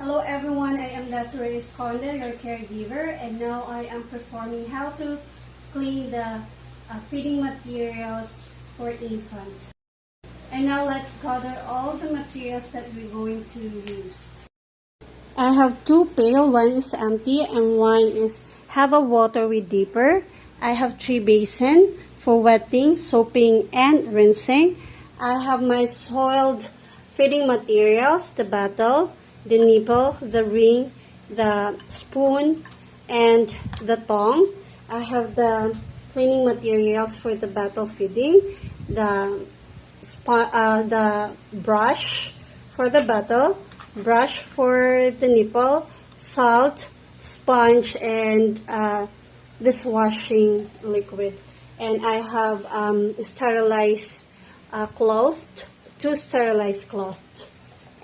Hello everyone, I am Desiree Esconde, your caregiver, and now I am performing how to clean the feeding materials for infants. And now let's gather all the materials that we're going to use. I have two pails, one is empty and one is have a water with dipper. I have 3 basins for wetting, soaping, and rinsing. I have my soiled feeding materials, the bottle, the nipple, the ring, the spoon, and the tongue. I have the cleaning materials for the bottle feeding, the brush for the bottle, brush for the nipple, salt, sponge, and dishwashing liquid. And I have sterilized cloth, 2 sterilized cloths.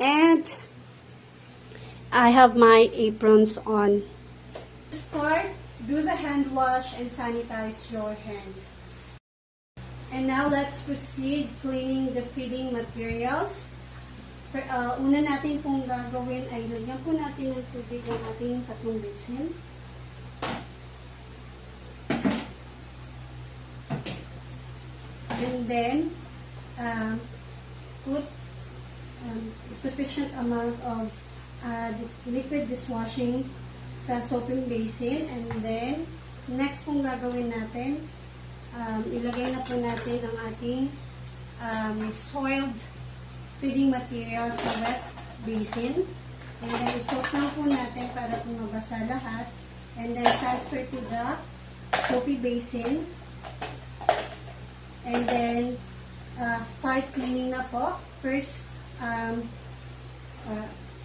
And I have my aprons on. To start, do the hand wash and sanitize your hands. And now let's proceed cleaning the feeding materials. Una natin pong gagawin ay lagyan po natin ng tubig ang ating 3 basin. And then, put sufficient amount of liquid dishwashing sa soaping basin. And then, next pong gagawin natin, ilagay na po natin ang ating soiled feeding materials sa wet basin. And then, isoak lang po natin para po mabasa lahat. And then, transfer to the soapy basin. And then, start cleaning na po. First,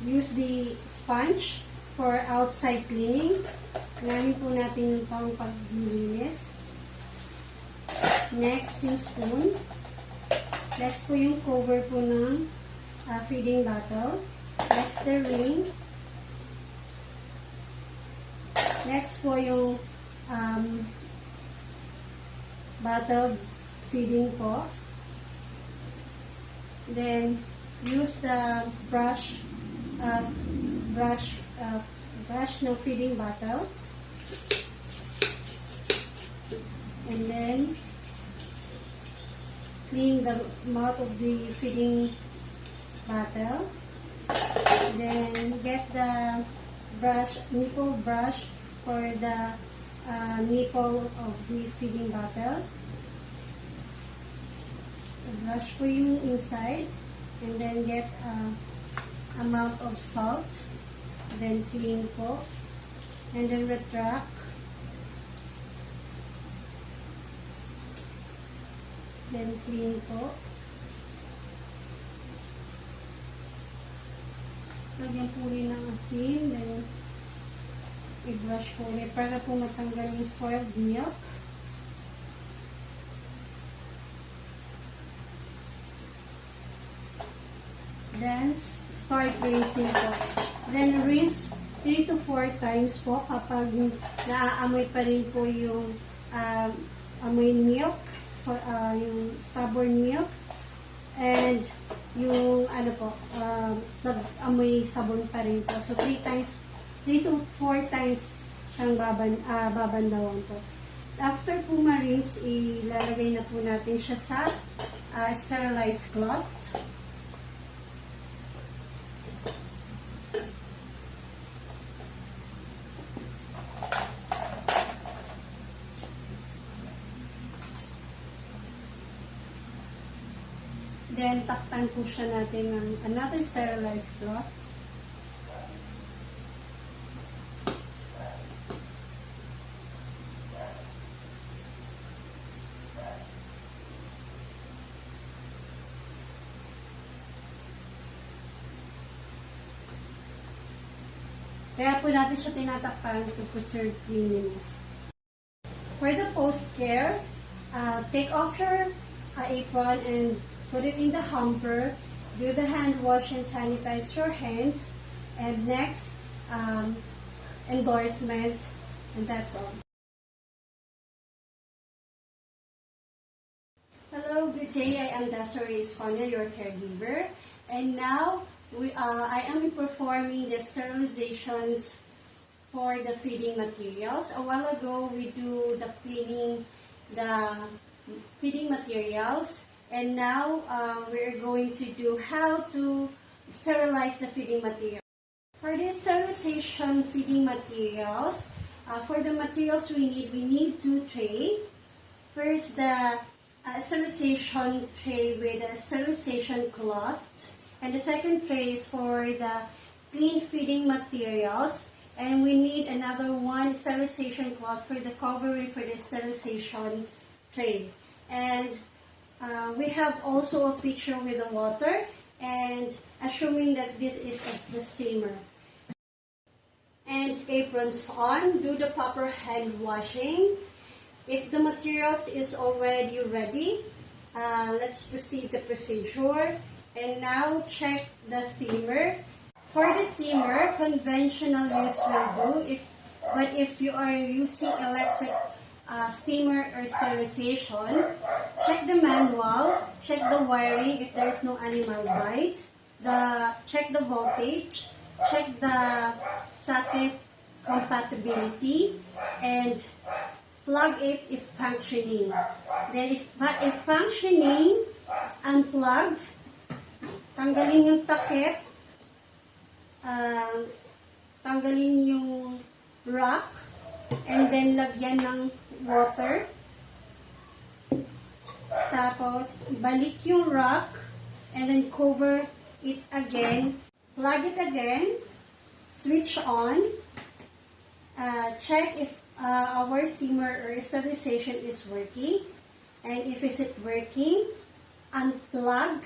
use the sponge for outside cleaning. Ngayon po natin yung pang paglilinis. Next, yung spoon. Next po yung cover po ng feeding bottle. Next, the ring. Next po yung bottle feeding po. Then, use the brush no feeding bottle. And then, clean the mouth of the feeding bottle. Then, get the nipple brush for the nipple of the feeding bottle. Brush po yung inside. And then, get amount of salt. Then, clean po. And then, retract. Then, clean po. Lagyan po rin ng asin. Then, i-brush po ulit para po matanggal yung soiled milk. Then, start rinsing po. Then, rinse 3 to 4 times po kapag naaamoy pa rin po yung amoy milk. So, yung stubborn milk and yung amoy sabon pa rin po. So 3 to 4 times siyang babandawan po. After po ma-rinse, ilalagay na po natin siya sa sterilized cloth. Then, takpan po siya natin ng another sterilized cloth. Kaya po natin siya tinatakpan to preserve cleanliness. For the post-care, take off your apron and put it in the hamper. Do the hand wash and sanitize your hands. And next, endorsement. And that's all. Hello, good day. I am Desiree Esconde, your caregiver. And now, I am performing the sterilizations for the feeding materials. A while ago, we do the cleaning the feeding materials, and now we're going to do how to sterilize the feeding material. For the sterilization feeding materials, for the materials we need 2 trays. First, the sterilization tray with a sterilization cloth, and the second tray is for the clean feeding materials, and we need another 1 sterilization cloth for the covering for the sterilization tray. And we have also a pitcher with the water, and assuming that this is the steamer. And aprons on, do the proper hand washing. If the materials is already ready, let's proceed the procedure. And now check the steamer. For the steamer, conventional use will do. But if you are using electric steamer or sterilization, check the manual, check the wiring if there is no animal bite, check the voltage, check the socket compatibility, and plug it if functioning. Then if functioning, unplug, tanggalin yung takip, tanggalin yung rack, and then lagyan ng water. Tapos, balik yung rack, and then cover it again. Plug it again, switch on, check if our steamer or sterilization is working, and if it's working, unplug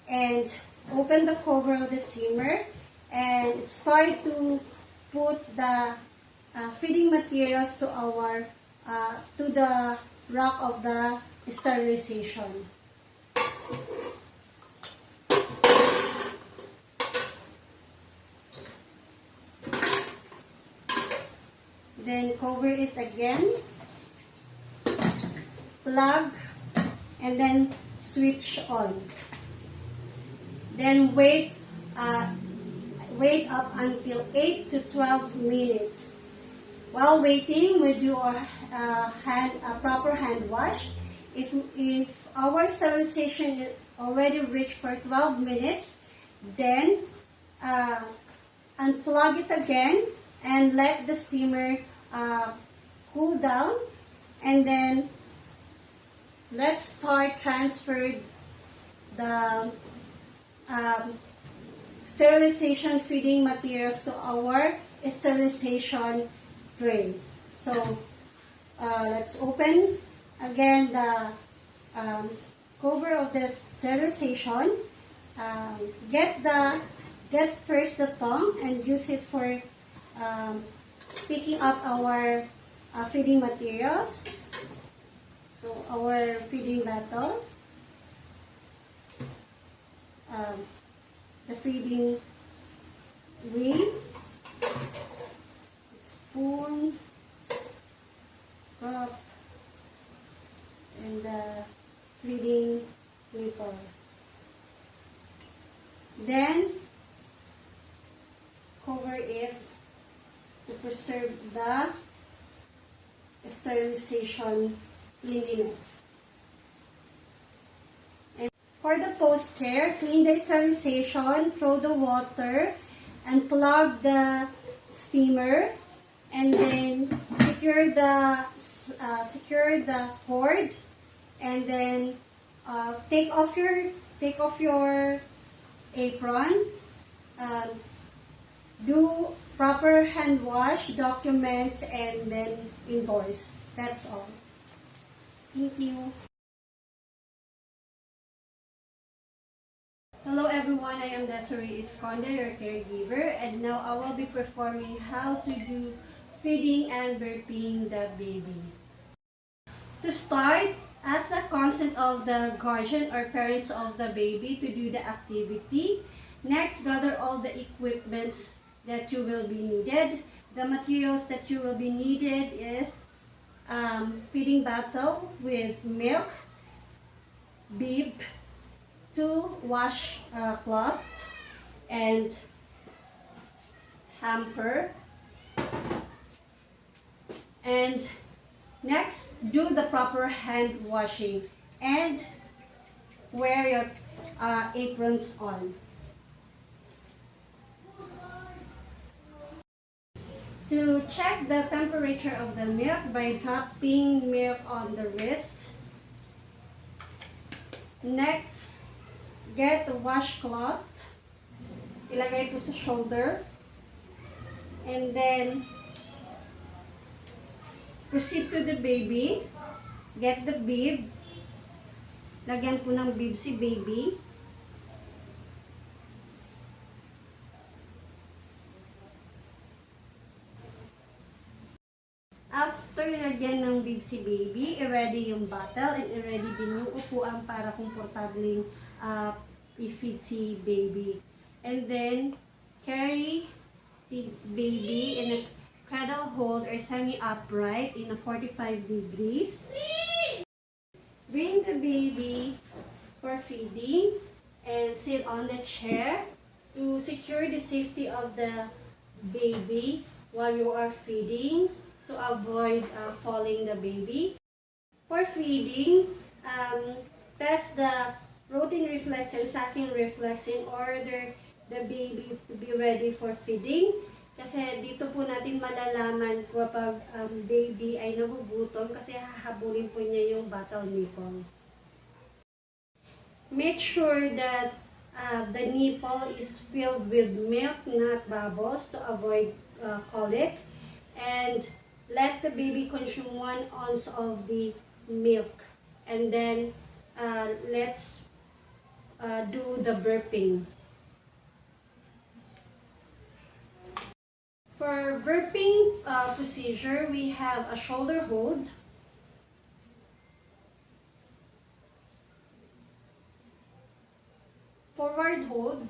and open the cover of the steamer and start to put the feeding materials to the rack of the sterilization. Then cover it again, plug, and then switch on. Then wait up until 8 to 12 minutes. While waiting, we do a proper hand wash. If our sterilization is already reached for 12 minutes, then unplug it again and let the steamer cool down, and then let's start transfer the sterilization feeding materials to our sterilization tray. So let's open again the cover of the sterilization. Get first the tongue and use it for picking up our feeding materials. So our feeding bottle, the feeding wheel, spoon, cup, and the feeding nipple. Then cover it to preserve the sterilization cleanliness. And for the post-care, clean the sterilization, throw the water, and plug the steamer, and then secure the cord, and then take off your apron. Do proper hand wash, documents, and then invoice. That's all. Thank you. Hello everyone, I am Desiree Esconde, your caregiver, and now I will be performing how to do feeding and burping the baby. To start, ask the consent of the guardian or parents of the baby to do the activity. Next, gather all the equipments that you will be needed. The materials that you will be needed is feeding bottle with milk, bib, 2 wash cloth, and hamper. And next, do the proper hand washing and wear your aprons on. To check the temperature of the milk by dropping milk on the wrist. Next, get a washcloth. Ilagay po sa shoulder. And then, proceed to the baby. Get the bib. Lagyan po ng bib si baby. After lagyan ng bib si baby, i-ready yung bottle and i-ready din yung upuan para komportabling i-feed si baby. And then, carry si baby in a cradle hold or semi-upright in a 45 degrees. Bring the baby for feeding and sit on the chair to secure the safety of the baby while you are feeding to avoid falling the baby. For feeding, test the rotting reflex and sucking reflex in order the baby to be ready for feeding. Kasi dito po natin malalaman kapag baby ay nagugutom kasi hahabulin po niya yung bottle nipple. Make sure that the nipple is filled with milk, not bubbles, to avoid colic. And let the baby consume 1 ounce of the milk. And then, let's do the burping. For burping procedure, we have a shoulder hold. Forward hold.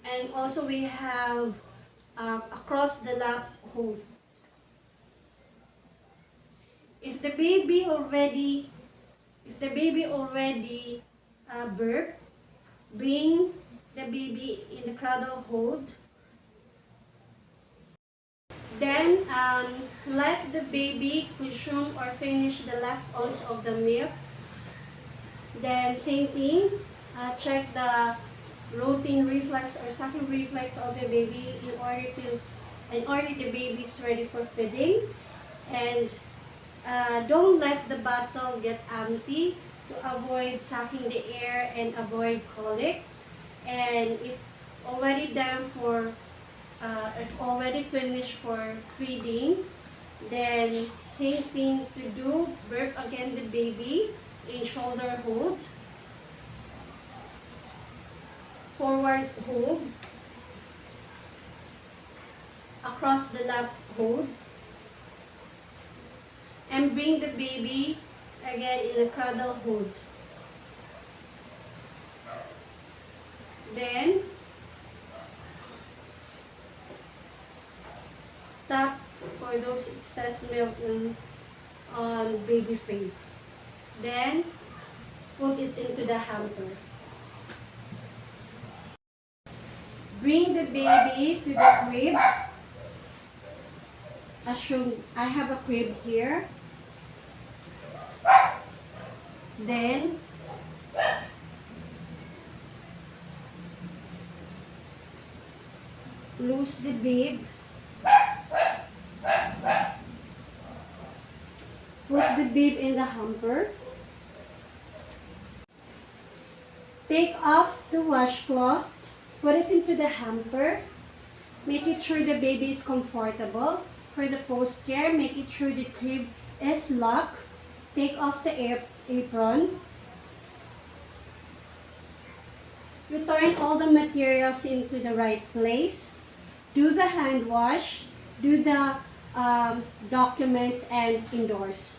And also we have across the lap hold. If the baby already burp, bring the baby in the cradle hold. Then let the baby consume or finish the last ounce of the milk. Then same thing, check the rotting reflex or sucking reflex of the baby in order the baby is ready for feeding. And don't let the bottle get empty to avoid sucking the air and avoid colic. And if already done for if already finished for feeding, then same thing to do, burp again the baby in shoulder hold. Forward hold, across the lap hold, and bring the baby again in a cradle hold. Then, tap for those excess milk on baby face. Then, put it into the hamper. Bring the baby to the crib. Assume I have a crib here. Then, loose the bib. Put the bib in the hamper. Take off the washcloth. Put it into the hamper. Make it sure the baby is comfortable. For the post-care, make it sure the crib is locked. Take off the apron. Return all the materials into the right place. Do the hand wash. Do the documents and indoors.